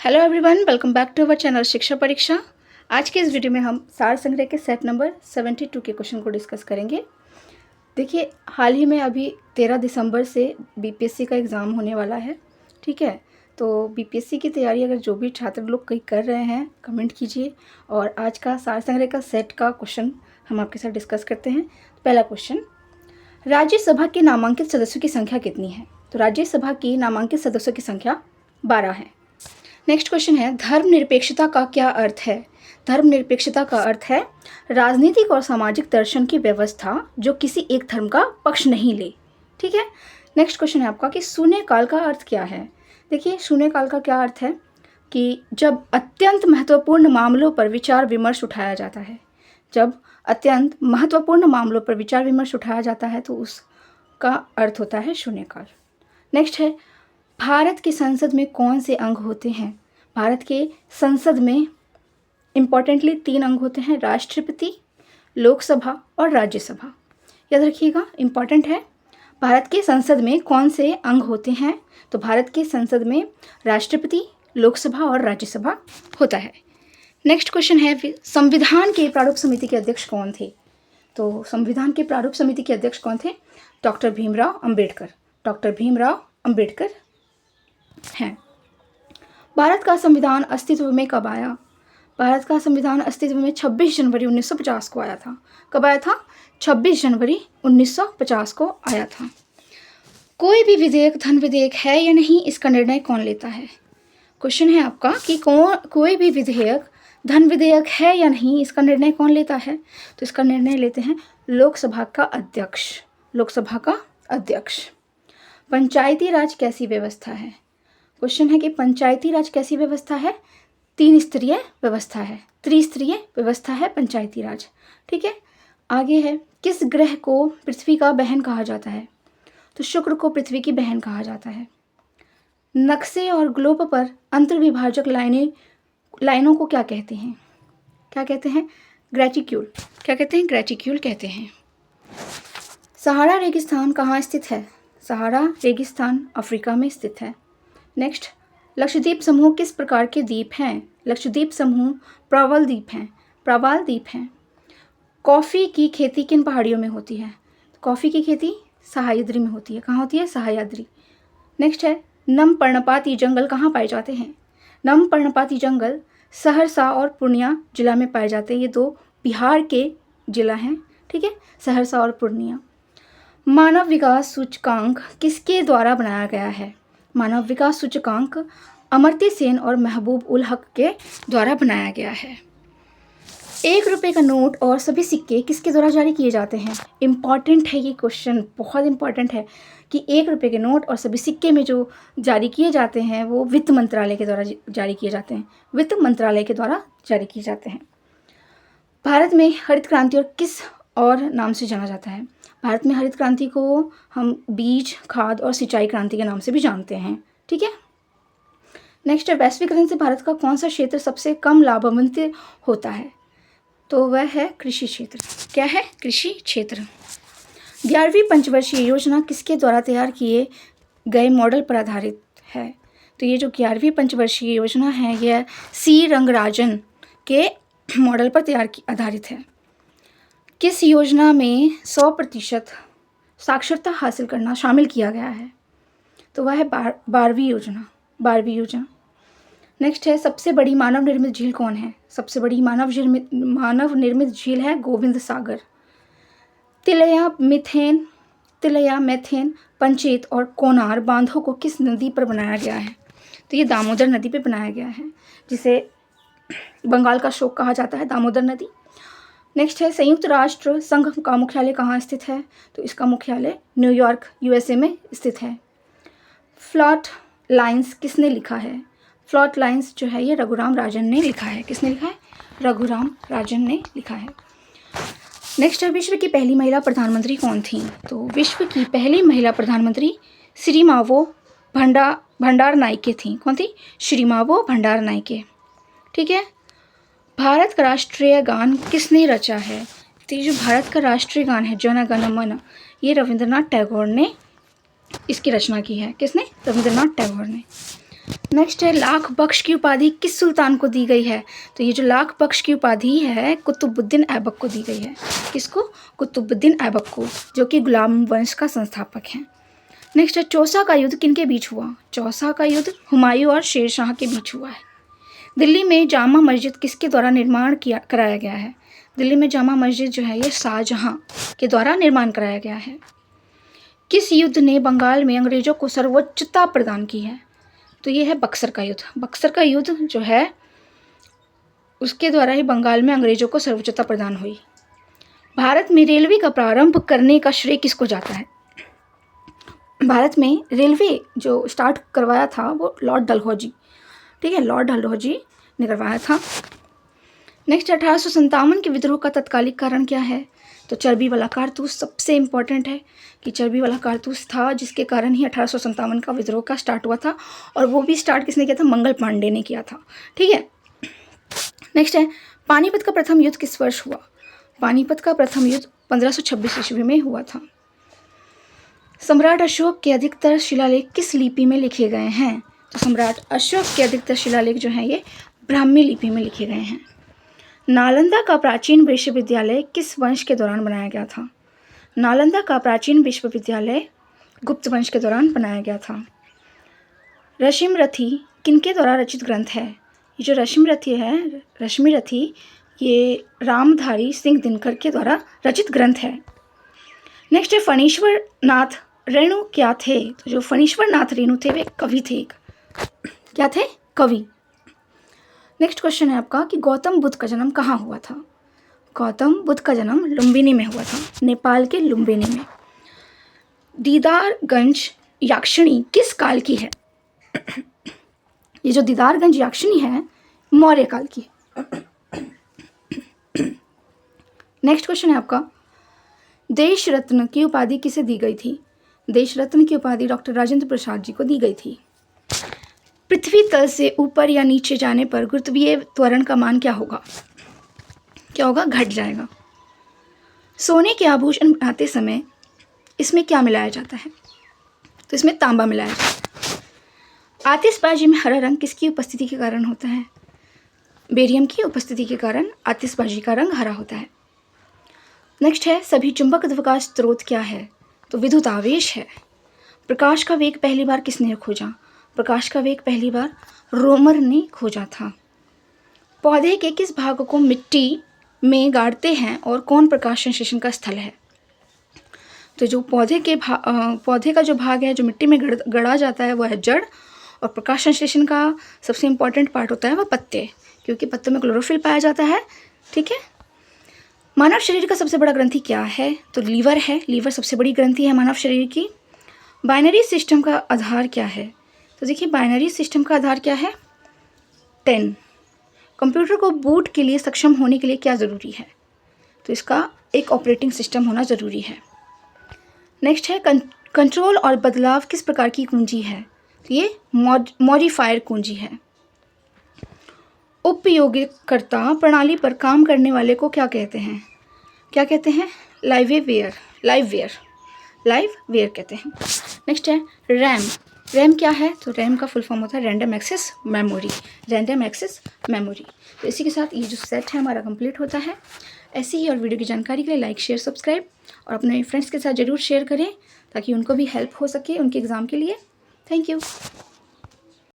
Hello everyone, welcome back to our channel Shiksha Pariksha. आज के इस वीडियो में हम सार संग्रह के सेट नंबर 72 के क्वेश्चन को डिस्कस करेंगे। देखिए, हाल ही में अभी 13 दिसंबर से बीपीएससी का एग्ज़ाम होने वाला है। ठीक है, तो बीपीएससी की तैयारी अगर जो भी छात्र लोग कहीं कर रहे हैं, कमेंट कीजिए। और आज का सार संग्रह का सेट का क्वेश्चन हम आपके साथ डिस्कस करते हैं। पहला क्वेश्चन, राज्यसभा के नामांकित सदस्यों की संख्या कितनी है? तो राज्यसभा की नामांकित सदस्यों की संख्या 12 है। नेक्स्ट क्वेश्चन है, धर्मनिरपेक्षता का क्या अर्थ है? धर्मनिरपेक्षता का अर्थ है राजनीतिक और सामाजिक दर्शन की व्यवस्था जो किसी एक धर्म का पक्ष नहीं ले। ठीक है। नेक्स्ट क्वेश्चन है आपका कि शून्यकाल का अर्थ क्या है? देखिए, शून्यकाल का क्या अर्थ है कि जब अत्यंत महत्वपूर्ण मामलों पर विचार विमर्श उठाया जाता है। जब अत्यंत महत्वपूर्ण मामलों पर विचार विमर्श उठाया जाता है तो उसका अर्थ होता है शून्यकाल। नेक्स्ट है, भारत की संसद में कौन से अंग होते हैं? भारत के संसद में इम्पॉर्टेंटली 3 अंग होते हैं, राष्ट्रपति, लोकसभा और राज्यसभा। याद रखिएगा, इम्पॉर्टेंट है। भारत के संसद में कौन से अंग होते हैं? तो भारत के संसद में राष्ट्रपति, लोकसभा और राज्यसभा होता है। नेक्स्ट क्वेश्चन है, संविधान के प्रारूप समिति के अध्यक्ष कौन थे? तो संविधान के प्रारूप समिति के अध्यक्ष कौन थे? डॉक्टर भीमराव अंबेडकर। डॉक्टर भीमराव अंबेडकर हैं। भारत का संविधान अस्तित्व में कब आया? भारत का संविधान अस्तित्व में 26 जनवरी 1950 को आया था। कब आया था? 26 जनवरी 1950 को आया था। कोई भी विधेयक धन विधेयक है या नहीं, इसका निर्णय कौन लेता है? क्वेश्चन है आपका कि कोई भी विधेयक धन विधेयक है या नहीं, इसका निर्णय कौन लेता है? तो इसका निर्णय लेते हैं लोकसभा का अध्यक्ष। लोकसभा का अध्यक्ष। पंचायती राज कैसी व्यवस्था है? क्वेश्चन है कि पंचायती राज कैसी व्यवस्था है? 3 स्तरीय व्यवस्था है, त्रिस्तरीय व्यवस्था है पंचायती राज। ठीक है। आगे है, किस ग्रह को पृथ्वी का बहन कहा जाता है? तो शुक्र को पृथ्वी की बहन कहा जाता है। नक्शे और ग्लोब पर अंतर्विभाजक लाइनों को क्या कहते हैं? क्या कहते हैं? ग्रेटिक्यूल। क्या कहते हैं? ग्रेटिक्यूल कहते हैं। सहारा रेगिस्तान कहाँ स्थित है? सहारा रेगिस्तान अफ्रीका में स्थित है। नेक्स्ट, लक्षद्वीप समूह किस प्रकार के द्वीप हैं? लक्षद्वीप समूह प्रवाल द्वीप हैं। प्रवाल द्वीप हैं। कॉफ़ी की खेती किन पहाड़ियों में होती है? कॉफ़ी की खेती सह्याद्री में होती है। कहाँ होती है? सह्याद्री। नेक्स्ट है, नम पर्णपाती जंगल कहाँ पाए जाते हैं? नम पर्णपाती जंगल सहरसा और पूर्णिया जिला में पाए जाते हैं। ये 2 बिहार के जिला हैं। ठीक है, सहरसा और पूर्णिया। मानव विकास सूचकांक किसके द्वारा बनाया गया है? मानव विकास सूचकांक अमर्त्य सेन और महबूब उल हक के द्वारा बनाया गया है। 1 रुपये का नोट और सभी सिक्के किसके द्वारा जारी किए जाते हैं? इम्पॉर्टेंट है ये क्वेश्चन, बहुत इंपॉर्टेंट है कि 1 रुपये के नोट और सभी सिक्के में जो जारी किए जाते हैं वो वित्त मंत्रालय के द्वारा जारी किए जाते हैं। वित्त मंत्रालय के द्वारा जारी किए जाते हैं। भारत में हरित क्रांति और किस और नाम से जाना जाता है? भारत में हरित क्रांति को हम बीज, खाद और सिंचाई क्रांति के नाम से भी जानते हैं। ठीक है। नेक्स्ट है, वैश्वीकरण से भारत का कौन सा क्षेत्र सबसे कम लाभान्वित होता है? तो वह है कृषि क्षेत्र। क्या है? कृषि क्षेत्र। 11वीं पंचवर्षीय योजना किसके द्वारा तैयार किए गए मॉडल पर आधारित है? तो ये जो 11वीं पंचवर्षीय योजना है यह सी रंगराजन के मॉडल पर आधारित है। किस योजना में 100% साक्षरता हासिल करना शामिल किया गया है? तो वह है 12वीं योजना। 12वीं योजना। नेक्स्ट है, सबसे बड़ी मानव निर्मित झील कौन है? सबसे बड़ी मानव निर्मित झील है गोविंद सागर। तिलैया मेथेन, पंचेत और कोनार बांधों को किस नदी पर बनाया गया है? तो ये दामोदर नदी पे बनाया गया है, जिसे बंगाल का शोक कहा जाता है, दामोदर नदी। नेक्स्ट है, संयुक्त राष्ट्र संघ का मुख्यालय कहाँ स्थित है? तो इसका मुख्यालय न्यूयॉर्क USA में स्थित है। फ्लॉट लाइन्स किसने लिखा है? फ्लॉट लाइन्स जो है ये रघुराम राजन ने लिखा है। किसने लिखा है? रघुराम राजन ने लिखा है। नेक्स्ट है, विश्व की पहली महिला प्रधानमंत्री कौन थी? तो विश्व की पहली महिला प्रधानमंत्री श्री मावो भंडार नाइके थी। कौन थी? श्री मावो भंडार नाइके। ठीक है। भारत का राष्ट्रीय गान किसने रचा है? तो ये जो भारत का राष्ट्रीय गान है जन गण मन, ये रविंद्रनाथ टैगोर ने इसकी रचना की है। किसने? रविंद्रनाथ टैगोर ने। नेक्स्ट है लाख बख्श की उपाधि किस सुल्तान को दी गई है? तो ये जो लाख बख्श की उपाधि है कुतुबुद्दीन ऐबक को दी गई है। किसको? कुतुबुद्दीन ऐबक को, जो कि गुलाम वंश का संस्थापक हैं। नेक्स्ट है चौसा का युद्ध किनके बीच हुआ? चौसा का युद्ध हुमायूं और शेरशाह के बीच हुआ है। दिल्ली में जामा मस्जिद किसके द्वारा निर्माण कराया गया है? दिल्ली में जामा मस्जिद जो है ये शाहजहां के द्वारा निर्माण कराया गया है। किस युद्ध ने बंगाल में अंग्रेजों को सर्वोच्चता प्रदान की है? तो ये है बक्सर का युद्ध। बक्सर का युद्ध जो है उसके द्वारा ही बंगाल में अंग्रेजों को सर्वोच्चता प्रदान हुई। भारत में रेलवे का प्रारंभ करने का श्रेय किसको जाता है? भारत में रेलवे जो स्टार्ट करवाया था वो लॉर्ड डलहौजी, ठीक है, लॉर्ड डलहौजी ने करवाया था। नेक्स्ट 1857 के विद्रोह का तत्कालिक कारण क्या है? तो चर्बी वाला कारतूस सबसे इम्पॉर्टेंट है कि चर्बी वाला कारतूस था जिसके कारण ही 1857 का विद्रोह का स्टार्ट हुआ था, और वो भी स्टार्ट किसने किया था? मंगल पांडे ने किया था, ठीक है। नेक्स्ट है पानीपत का प्रथम युद्ध किस वर्ष हुआ? पानीपत का प्रथम युद्ध 1526 ईस्वी में हुआ था। सम्राट अशोक के अधिकतर शिलालेख किस लिपि में लिखे गए हैं? तो सम्राट अशोक के अधिकतर शिलालेख जो हैं ये ब्राह्मी लिपि में लिखे गए हैं। नालंदा का प्राचीन विश्वविद्यालय किस वंश के दौरान बनाया गया था? नालंदा का प्राचीन विश्वविद्यालय गुप्त वंश के दौरान बनाया गया था। रश्मिरथी किनके द्वारा रचित ग्रंथ है? ये जो रश्मिरथी है, रश्मिरथी ये रामधारी सिंह दिनकर के द्वारा रचित ग्रंथ है। नेक्स्ट है फणीश्वर नाथ रेणु क्या थे? तो जो फणीश्वर नाथ रेणु थे वे कवि थे। क्या थे? कवि। नेक्स्ट क्वेश्चन है आपका कि गौतम बुद्ध का जन्म कहाँ हुआ था? गौतम बुद्ध का जन्म लुम्बिनी में हुआ था, नेपाल के लुम्बिनी में। दीदारगंज याक्षिणी किस काल की है? ये जो दीदारगंज याक्षिणी है मौर्य काल की है। नेक्स्ट क्वेश्चन है आपका देश रत्न की उपाधि किसे दी गई थी? देश रत्न की उपाधि डॉक्टर राजेंद्र प्रसाद जी को दी गई थी। पृथ्वी तल से ऊपर या नीचे जाने पर गुरुत्वीय त्वरण का मान क्या होगा? क्या होगा? घट जाएगा। सोने के आभूषण बनाते समय इसमें क्या मिलाया जाता है? तो इसमें तांबा मिलाया जाता है। आतिशबाजी में हरा रंग किसकी उपस्थिति के कारण होता है? बेरियम की उपस्थिति के कारण आतिशबाजी का रंग हरा होता है। नेक्स्ट है सभी चुंबकत्व का स्रोत क्या है? तो विद्युत आवेश है। प्रकाश का वेग पहली बार किसने खोजा? प्रकाश का वेग पहली बार रोमर ने खोजा था। पौधे के किस भाग को मिट्टी में गाड़ते हैं और कौन प्रकाश संश्लेषण का स्थल है? तो जो पौधे का जो भाग है जो मिट्टी में गड़ा जाता है वो है जड़, और प्रकाश संश्लेषण का सबसे इम्पॉर्टेंट पार्ट होता है वह पत्ते, क्योंकि पत्तों में क्लोरोफिल पाया जाता है, ठीक है। मानव शरीर का सबसे बड़ा ग्रंथि क्या है? तो लीवर है। लीवर सबसे बड़ी ग्रंथि है मानव शरीर की। बाइनरी सिस्टम का आधार क्या है? तो देखिए बाइनरी सिस्टम का आधार क्या है? 10। कंप्यूटर को बूट के लिए सक्षम होने के लिए क्या ज़रूरी है? तो इसका एक ऑपरेटिंग सिस्टम होना ज़रूरी है। नेक्स्ट है कंट्रोल और बदलाव किस प्रकार की कुंजी है? तो ये मॉडिफायर कुंजी है। उपयोगकर्ता प्रणाली पर काम करने वाले को क्या कहते हैं? क्या कहते हैं? लाइव वेयर कहते हैं। नेक्स्ट है रैम। रैम क्या है? तो रैम का फुल फॉर्म होता है random access memory. Random access memory. तो इसी के साथ ये जो सेट है हमारा कंप्लीट होता है। ऐसी ही और वीडियो की जानकारी के लिए लाइक शेयर सब्सक्राइब और अपने फ्रेंड्स के साथ ज़रूर शेयर करें ताकि उनको भी हेल्प हो सके उनके एग्ज़ाम के लिए। Thank you.